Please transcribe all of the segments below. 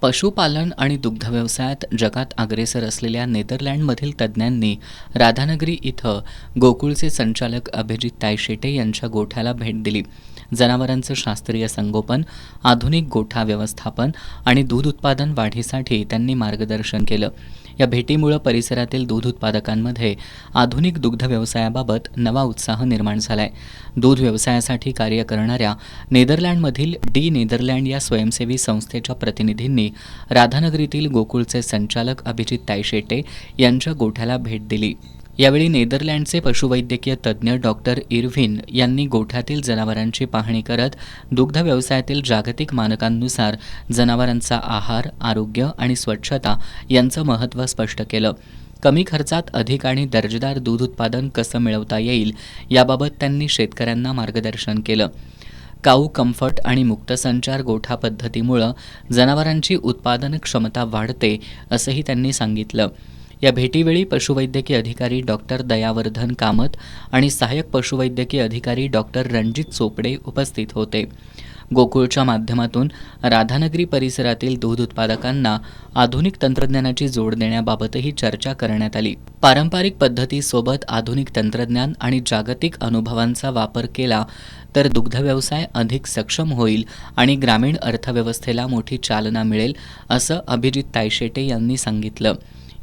पशुपालन आणि दुग्धव्यवसायात जगात अग्रेसर असलेल्या नेदरलँडमधील तज्ज्ञांनी राधानगरी इथं गोकुळचे संचालक अभिजित तायशेटे यांच्या गोठ्याला भेट दिली. जनावरांचं शास्त्रीय संगोपन, आधुनिक गोठा व्यवस्थापन आणि दूध उत्पादन वाढीसाठी त्यांनी मार्गदर्शन केलं. या भेटीमुळे परिसरातील दूध उत्पादकांमध्ये आधुनिक दुग्ध व्यवसायाबाबत नवा उत्साह निर्माण झालाय. दूध व्यवसायासाठी कार्य करणाऱ्या नेदरलँडमधील नेदरलँड या स्वयंसेवी संस्थेच्या प्रतिनिधींनी राधानगरीतील गोकुळचे संचालक अभिजित तायशेटे यांच्या गोठ्याला भेट दिली. यावेळी नेदरलँडचे पशुवैद्यकीय तज्ज्ञ डॉक्टर इरव्हिन यांनी गोठ्यातील जनावरांची पाहणी करत दुग्ध व्यवसायातील जागतिक मानकांनुसार जनावरांचा आहार, आरोग्य आणि स्वच्छता यांचं महत्त्व स्पष्ट केलं. कमी खर्चात अधिक आणि दर्जेदार दूध उत्पादन कसं मिळवता येईल याबाबत त्यांनी शेतकऱ्यांना मार्गदर्शन केलं. काऊ कम्फर्ट आणि मुक्तसंचार गोठा पद्धतीमुळं जनावरांची उत्पादन क्षमता वाढते असंही त्यांनी सांगितलं. या भेटीवेळी पशुवैद्यकीय अधिकारी डॉक्टर दयावर्धन कामत आणि सहाय्यक पशुवैद्यकीय अधिकारी डॉक्टर रणजित चोपडे उपस्थित होते. गोकुळच्या माध्यमातून राधानगरी परिसरातील दूध उत्पादकांना आधुनिक तंत्रज्ञानाची जोड देण्याबाबतही चर्चा करण्यात आली. पारंपरिक पद्धतीसोबत आधुनिक तंत्रज्ञान आणि जागतिक अनुभवांचा वापर केला तर दुग्धव्यवसाय अधिक सक्षम होईल आणि ग्रामीण अर्थव्यवस्थेला मोठी चालना मिळेल, असं अभिजित तायशेटे यांनी सांगितलं.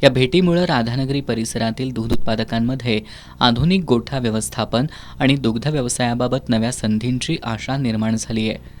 या भेटीमुळे राधानगरी परिसरातील दूध उत्पादकांमध्ये आधुनिक गोठा व्यवस्थापन आणि दुग्ध व्यवसायाबाबत नव्या संधींची आशा निर्माण झाली आहे.